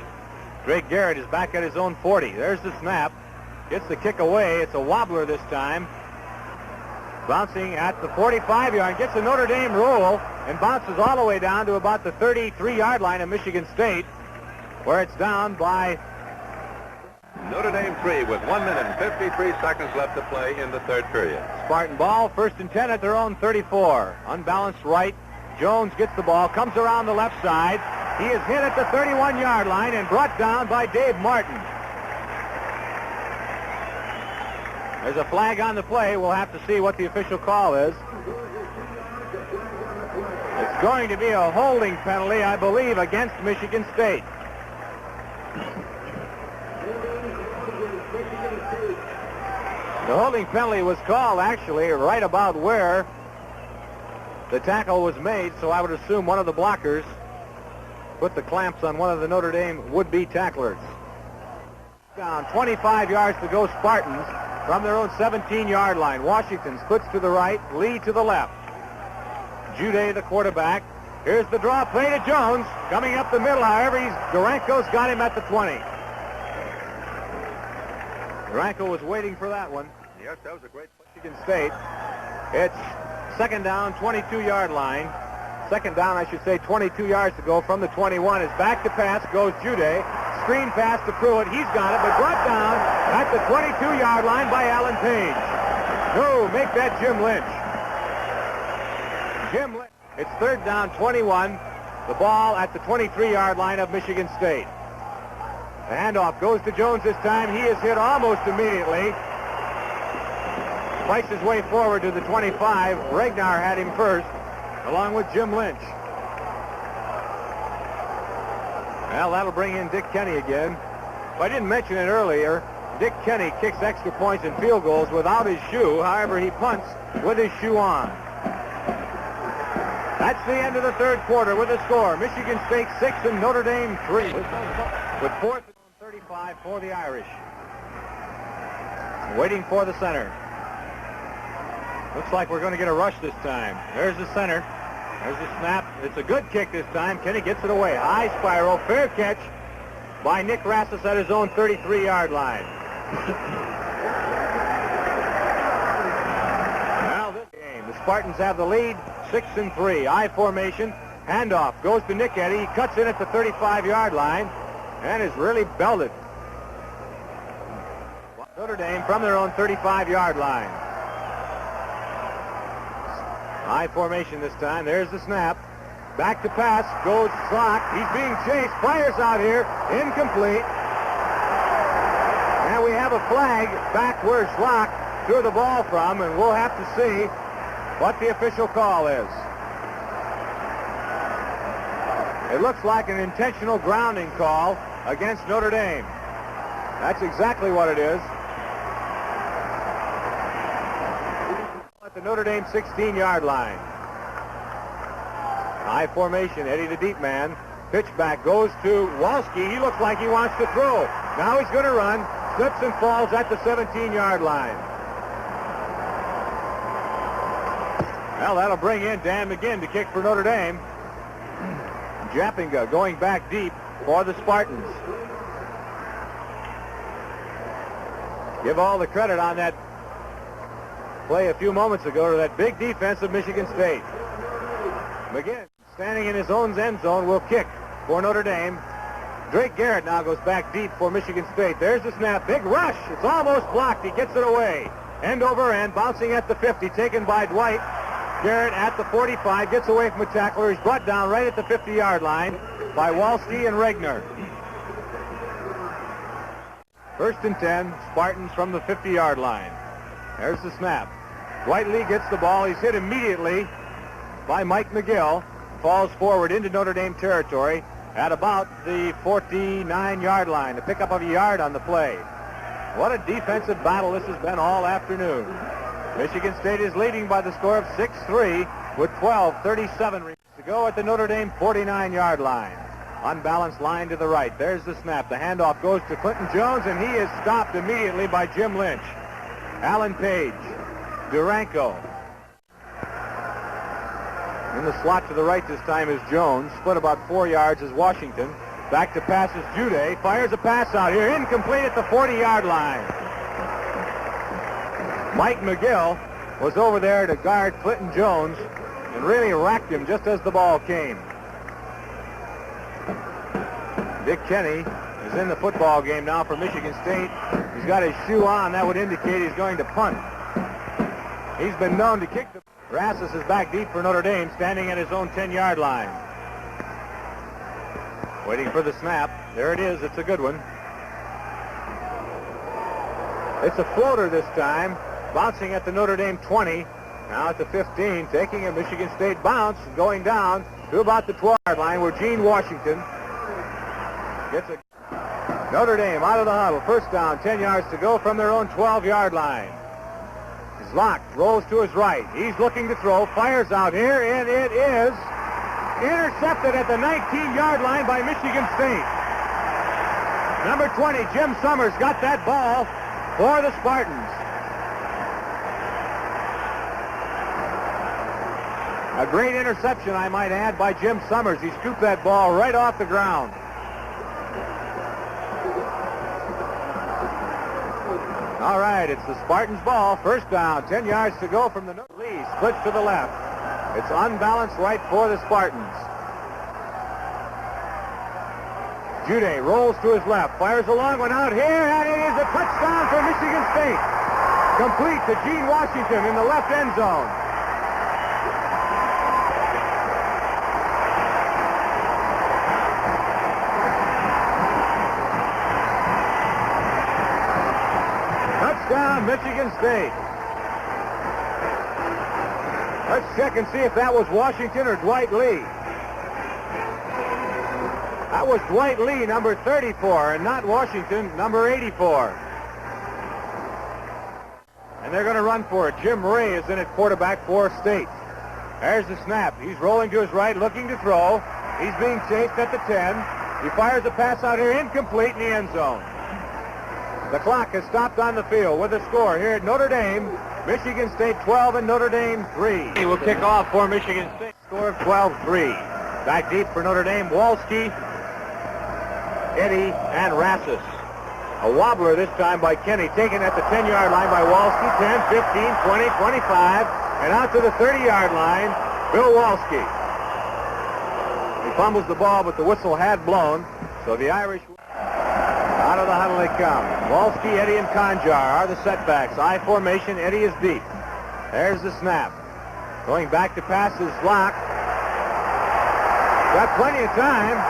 Drake Garrett is back at his own 40. There's the snap. Gets the kick away. It's a wobbler this time. bouncing at the 45-yard, gets a Notre Dame roll and bounces all the way down to about the 33-yard line of Michigan State, where it's down by Notre Dame 3 with 1 minute and 53 seconds left to play in the third period. Spartan ball, 1st and 10 at their own 34. Unbalanced right. Jones gets the ball, comes around the left side. He is hit at the 31-yard line and brought down by Dave Martin. There's a flag on the play. We'll have to see what the official call is. It's going to be a holding penalty, I believe, against Michigan State. The holding penalty was called, actually, right about where the tackle was made, so I would assume one of the blockers put the clamps on one of the Notre Dame would-be tacklers. Down, 25 yards to go, Spartans, from their own 17-yard line. Washington splits to the right, Lee to the left. Jude, the quarterback. Here's the draw play to Jones. Coming up the middle, however, Duranko's got him at the 20. Duranko was waiting for that one. Yes, that was a great play. Michigan State. It's 2nd down, 22-yard line. 2nd down, I should say, 22 yards to go from the 21. Is back to pass, goes Jude. Screen pass to Pruitt. He's got it, but brought down at the 22-yard line by Alan Page. No, make that Jim Lynch. Jim Lynch. It's 3rd down, 21. The ball at the 23-yard line of Michigan State. The handoff goes to Jones this time. He is hit almost immediately. Fights his way forward to the 25. Regnar had him first, along with Jim Lynch. Well, that'll bring in Dick Kenny again. If I didn't mention it earlier, Dick Kenny kicks extra points and field goals without his shoe. However, he punts with his shoe on. That's the end of the third quarter with a score. Michigan State 6 and Notre Dame 3. With 4th and 35 for the Irish. Waiting for the center. Looks like we're going to get a rush this time. There's the center. There's the snap. It's a good kick this time. Kenny gets it away. High spiral. Fair catch by Nick Rassis at his own 33-yard line. Now this game, the Spartans have the lead, 6-3. I formation. Handoff goes to Nick Eddy. He cuts in at the 35-yard line and is really belted. Notre Dame from their own 35-yard line. High formation this time. There's the snap. Back to pass. Goes Slock. He's being chased. Fires out here. Incomplete. And we have a flag back where Slock threw the ball from, and we'll have to see what the official call is. It looks like an intentional grounding call against Notre Dame. That's exactly what it is. At the Notre Dame 16-yard line. High formation, Eddie the deep man. Pitch back goes to Walski. He looks like he wants to throw. Now he's going to run. Slips and falls at the 17-yard line. Well, that'll bring in Dan McGinn to kick for Notre Dame. Jappinga going back deep for the Spartans. Give all the credit on that play a few moments ago to that big defense of Michigan State. McGinn, standing in his own end zone, will kick for Notre Dame. Drake Garrett now goes back deep for Michigan State. There's the snap. Big rush. It's almost blocked. He gets it away. End over end, bouncing at the 50, taken by Dwight. Garrett at the 45, gets away from a tackler. He's brought down right at the 50-yard line by Walski and Regner. 1st and 10, Spartans from the 50-yard line. There's the snap. Dwight Lee gets the ball. He's hit immediately by Mike McGill. Falls forward into Notre Dame territory at about the 49-yard line. A pickup of a yard on the play. What a defensive battle this has been all afternoon. Michigan State is leading by the score of 6-3 with 12:37 to go at the Notre Dame 49-yard line. Unbalanced line to the right. There's the snap. The handoff goes to Clinton Jones, and he is stopped immediately by Jim Lynch. Alan Page. Duranko. In the slot to the right this time is Jones. Split about 4 yards is Washington. Back to pass is Jude. Fires a pass out here. Incomplete at the 40-yard line. Mike McGill was over there to guard Clinton Jones and really racked him just as the ball came. Dick Kenny is in the football game now for Michigan State. He's got his shoe on. That would indicate he's going to punt. He's been known to kick the... Rassus is back deep for Notre Dame, standing at his own 10-yard line. Waiting for the snap. There it is. It's a good one. It's a floater this time, bouncing at the Notre Dame 20. Now at the 15, taking a Michigan State bounce, going down to about the 12-yard line where Gene Washington gets a... Notre Dame out of the huddle. First down, 10 yards to go from their own 12-yard line. Zlock rolls to his right. He's looking to throw, fires out here, and it is intercepted at the 19-yard line by Michigan State. Number 20, Jim Summers, got that ball for the Spartans. A great interception, I might add, by Jim Summers. He scooped that ball right off the ground. All right, it's the Spartans' ball. First down, 10 yards to go from the Lee. Splits to the left. It's unbalanced right for the Spartans. Jude rolls to his left, fires a long one out here, and it is a touchdown for Michigan State. Complete to Gene Washington in the left end zone. Touchdown, Michigan State. Let's check and see if that was Washington or Dwight Lee. That was Dwight Lee, number 34, and not Washington, number 84. And they're going to run for it. Jim Ray is in at quarterback for State. There's the snap. He's rolling to his right, looking to throw. He's being chased at the 10. He fires a pass out here, incomplete in the end zone. The clock has stopped on the field with a score here at Notre Dame. Michigan State 12 and Notre Dame 3. He will kick off for Michigan State. Score of 12-3. Back deep for Notre Dame, Walski, Eddy, and Rassus. A wobbler this time by Kenny, taken at the 10-yard line by Walski. 10, 15, 20, 25, and out to the 30-yard line, Bill Walski. He fumbles the ball, but the whistle had blown, so the Irish... Out of the huddle they come. Walski, Eddy, and Conjar are the setbacks. I formation, Eddy is deep. There's the snap. Going back to pass is Zlock. Got plenty of time.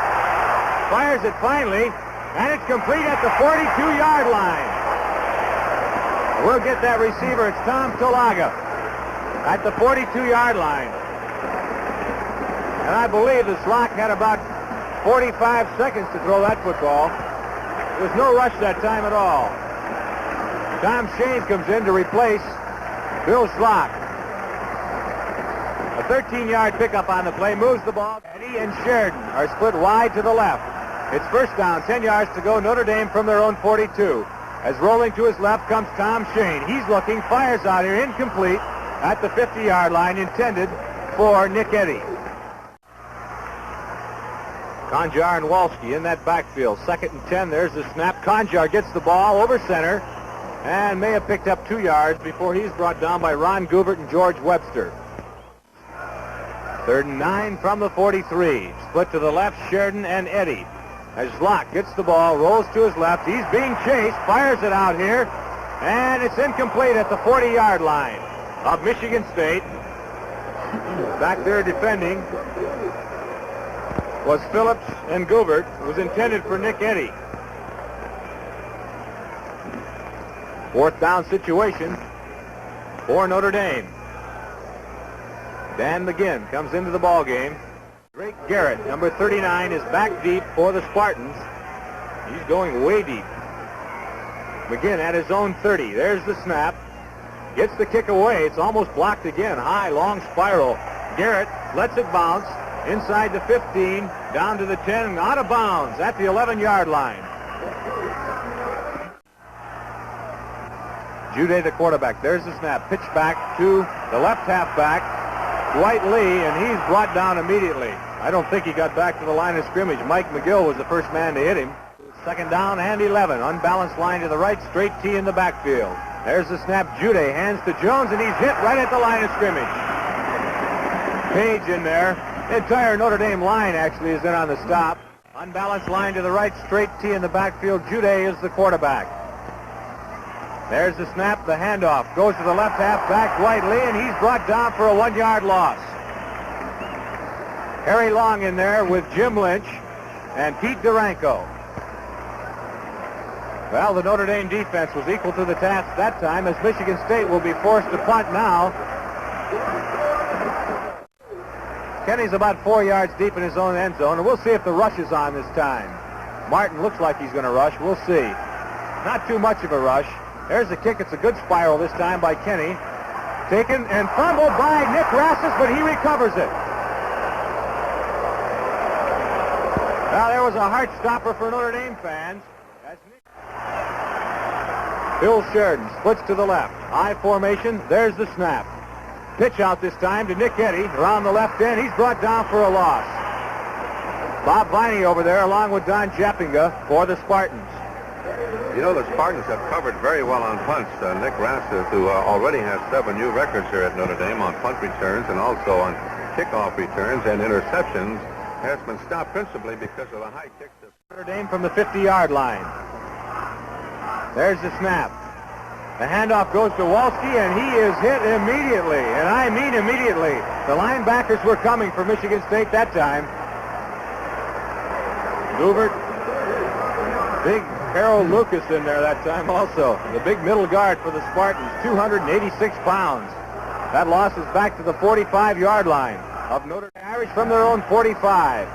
Fires it finally, and it's complete at the 42-yard line. We'll get that receiver. It's Tom Tolaga at the 42-yard line. And I believe that Zlock had about 45 seconds to throw that football. There was no rush that time at all. Tom Shane comes in to replace Bill Zlock. A 13-yard pickup on the play, moves the ball. Eddy and Sheridan are split wide to the left. It's first down, 10 yards to go. Notre Dame from their own 42. As rolling to his left comes Tom Shane. He's looking, fires out here, incomplete at the 50-yard line, intended for Nick Eddy. Conjar and Walski in that backfield. 2nd and 10. There's the snap. Conjar gets the ball over center and may have picked up 2 yards before he's brought down by Ron Gubert and George Webster. 3rd and 9 from the 43. Split to the left, Sheridan and Eddy. As Zlock gets the ball, rolls to his left. He's being chased, fires it out here, and it's incomplete at the 40-yard line of Michigan State. Back there defending was Phillips and Gubert. It was intended for Nick Eddy. 4th down situation for Notre Dame. Dan McGinn comes into the ball game. Drake Garrett, number 39, is back deep for the Spartans. He's going way deep. McGinn at his own 30. There's the snap. Gets the kick away. It's almost blocked again. High, long spiral. Garrett lets it bounce. Inside the 15, down to the 10, and out of bounds at the 11-yard line. Jude, the quarterback. There's the snap. Pitch back to the left halfback, Dwight Lee, and he's brought down immediately. I don't think he got back to the line of scrimmage. Mike McGill was the first man to hit him. 2nd down and 11. Unbalanced line to the right, straight T in the backfield. There's the snap. Jude hands to Jones, and he's hit right at the line of scrimmage. Page in there. The entire Notre Dame line actually is in on the stop. Unbalanced line to the right, straight T in the backfield. Jude is the quarterback. There's the snap, the handoff. Goes to the left halfback, Dwight Lee, and he's brought down for a 1-yard loss. Harry Long in there with Jim Lynch and Pete Duranko. Well, the Notre Dame defense was equal to the task that time, as Michigan State will be forced to punt now. Kenny's about 4 yards deep in his own end zone, and we'll see if the rush is on this time. Martin looks like he's going to rush. We'll see. Not too much of a rush. There's the kick. It's a good spiral this time by Kenny. Taken and fumbled by Nick Rassis, but he recovers it. Well, there was a heart stopper for Notre Dame fans. That's Nick. Bill Sheridan splits to the left. I formation. There's the snap. Pitch out this time to Nick Eddy around the left end. He's brought down for a loss. Bob Viney over there along with Don Jappinga for the Spartans. You know, the Spartans have covered very well on punts. Nick Rassis, who already has 7 new records here at Notre Dame on punt returns and also on kickoff returns and interceptions, has been stopped principally because of the high kicks. Notre Dame from the 50-yard line. There's the snap. The handoff goes to Walski, and he is hit immediately, and I mean immediately. The linebackers were coming for Michigan State that time. Gouvert, big Harold Lucas in there that time also. The big middle guard for the Spartans, 286 pounds. That loss is back to the 45-yard line of Notre Dame. Irish from their own 45.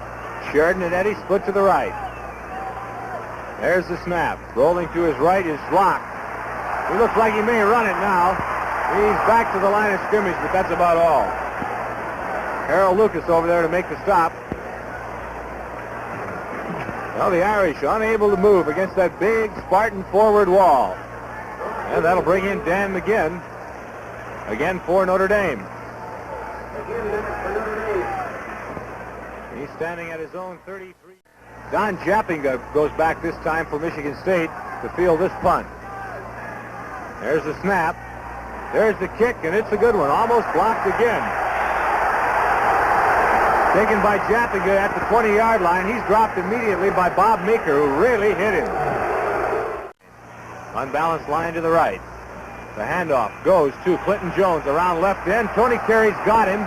Sheridan and Eddy split to the right. There's the snap. Rolling to his right is Locke. He looks like he may run it now. He's back to the line of scrimmage, but that's about all. Harold Lucas over there to make the stop. Well, the Irish unable to move against that big Spartan forward wall. And that'll bring in Dan McGinn again for Notre Dame. He's standing at his own 33. Don Jappinga goes back this time for Michigan State to field this punt. There's the snap. There's the kick, and it's a good one. Almost blocked again. Taken by Jappinga at the 20-yard line. He's dropped immediately by Bob Meeker, who really hit him. Unbalanced line to the right. The handoff goes to Clinton Jones around left end. Tony Carey's got him.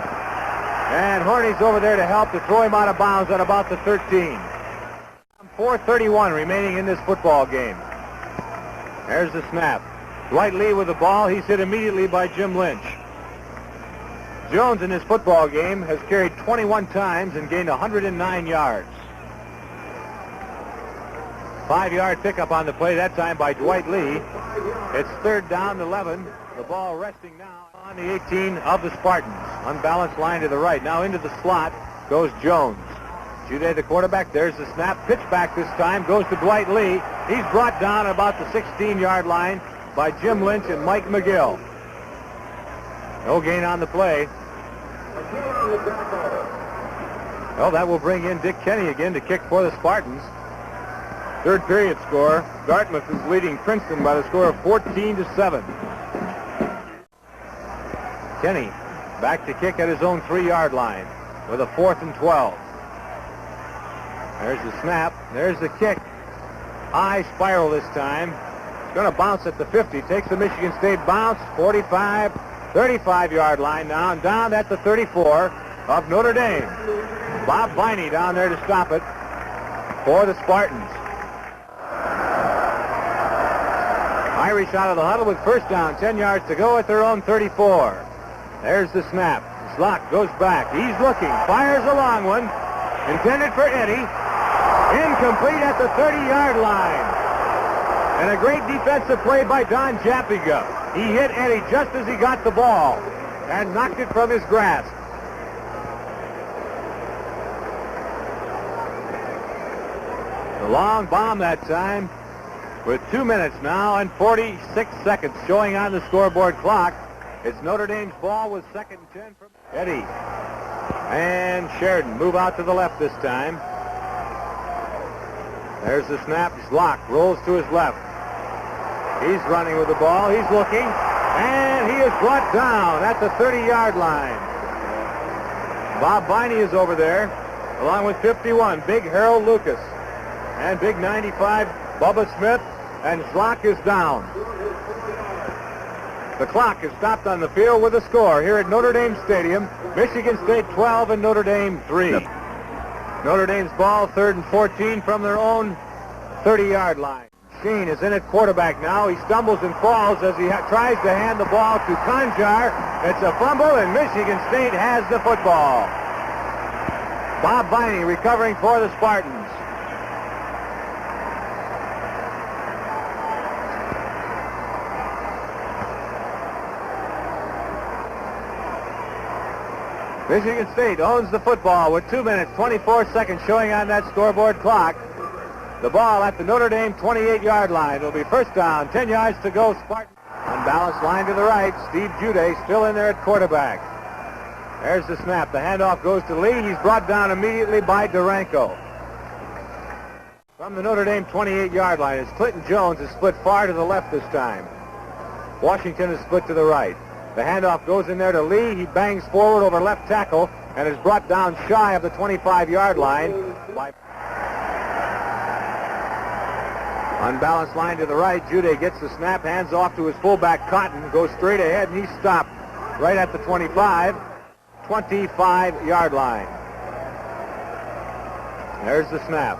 And Horney's over there to help to throw him out of bounds at about the 13. 4:31 remaining in this football game. There's the snap. Dwight Lee with the ball. He's hit immediately by Jim Lynch. Jones in this football game has carried 21 times and gained 109 yards. 5-yard pickup on the play that time by Dwight Lee. It's 3rd down, 11. The ball resting now on the 18 of the Spartans. Unbalanced line to the right. Now into the slot goes Jones. Jude, the quarterback. There's the snap. Pitch back this time. Goes to Dwight Lee. He's brought down about the 16-yard line by Jim Lynch and Mike McGill. No gain on the play. Well, that will bring in Dick Kenny again to kick for the Spartans. 3rd period score. Dartmouth is leading Princeton by the score of 14-7. Kenny back to kick at his own 3-yard line with a 4th and 12. There's the snap. There's the kick. High spiral this time. It's going to bounce at the 50. Takes the Michigan State bounce. 45, 35-yard line now. And down at the 34 of Notre Dame. Bob Viney down there to stop it for the Spartans. Irish out of the huddle with 1st down. 10 yards to go at their own 34. There's the snap. Slock goes back. He's looking. Fires a long one. Intended for Eddy. Incomplete at the 30-yard line. And a great defensive play by Don Jappinga. He hit Eddy just as he got the ball and knocked it from his grasp. The long bomb that time with 2 minutes now and 46 seconds showing on the scoreboard clock. It's Notre Dame's ball with 2nd and 10 from Eddy. And Sheridan move out to the left this time. There's the snap. Slock rolls to his left. He's running with the ball. He's looking. And he is brought down at the 30-yard line. Bob Viney is over there, along with 51, Big Harold Lucas. And Big 95, Bubba Smith. And Zlock is down. The clock is stopped on the field with a score here at Notre Dame Stadium. Michigan State 12 and Notre Dame 3. Notre Dame's ball, 3rd and 14 from their own 30-yard line. Sheen is in at quarterback now. He stumbles and falls as he tries to hand the ball to Conjar. It's a fumble, and Michigan State has the football. Bob Viney recovering for the Spartans. Michigan State owns the football with 2 minutes, 24 seconds showing on that scoreboard clock. The ball at the Notre Dame 28-yard line. It'll be first down, 10 yards to go, Spartan. Unbalanced line to the right. Steve Jude still in there at quarterback. There's the snap. The handoff goes to Lee. He's brought down immediately by Duranko. From the Notre Dame 28-yard line, as Clinton Jones is split far to the left this time. Washington is split to the right. The handoff goes in there to Lee. He bangs forward over left tackle and is brought down shy of the 25-yard line. Unbalanced line to the right. Jude gets the snap, hands off to his fullback Cotton, goes straight ahead, and he's stopped right at the 25-yard line. There's the snap.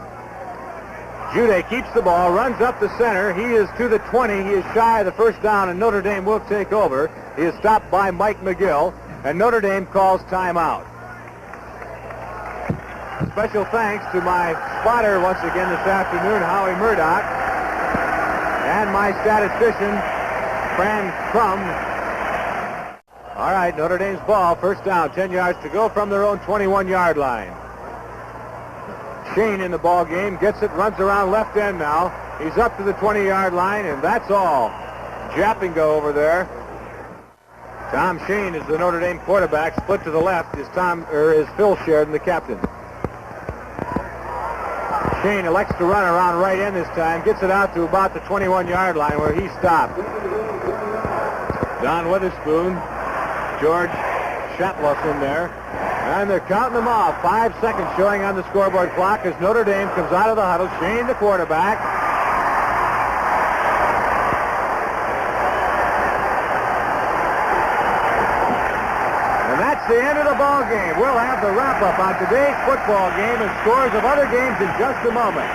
Jude keeps the ball, runs up the center. He is to the 20. He is shy of the first down, and Notre Dame will take over. He is stopped by Mike McGill, and Notre Dame calls timeout. Special thanks to my spotter once again this afternoon, Howie Murdoch, and my statistician, Fran Crum. All right, Notre Dame's ball, first down, 10 yards to go from their own 21-yard line. Sheen in the ball game, gets it, runs around left end now. He's up to the 20-yard line, and that's all. Jappingo over there. Tom Sheen is the Notre Dame quarterback. Split to the left is Phil Sheridan, the captain. Sheen elects to run around right end this time, gets it out to about the 21-yard line where he stopped. Don Witherspoon, George Shatloff in there. And they're counting them off. 5 seconds showing on the scoreboard clock as Notre Dame comes out of the huddle. Sheen, the quarterback. And that's the end of the ball game. We'll have the wrap-up on today's football game and scores of other games in just a moment.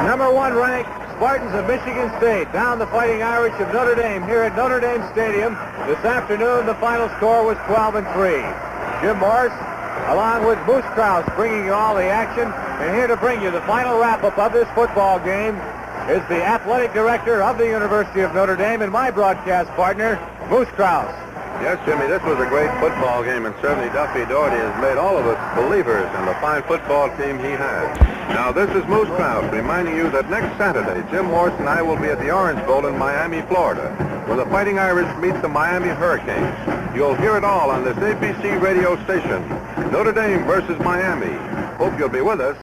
The number 1 ranked Spartans of Michigan State down the Fighting Irish of Notre Dame here at Notre Dame Stadium. This afternoon, the final score was 12-3. Jim Morris, along with Moose Krause, bringing you all the action. And here to bring you the final wrap-up of this football game is the athletic director of the University of Notre Dame and my broadcast partner, Moose Krause. Yes, Jimmy, this was a great football game, and certainly Duffy Doherty has made all of us believers in the fine football team he has. Now, this is Moose Krause reminding you that next Saturday, Jim Morse and I will be at the Orange Bowl in Miami, Florida, where the Fighting Irish meet the Miami Hurricanes. You'll hear it all on this ABC radio station. Notre Dame versus Miami. Hope you'll be with us.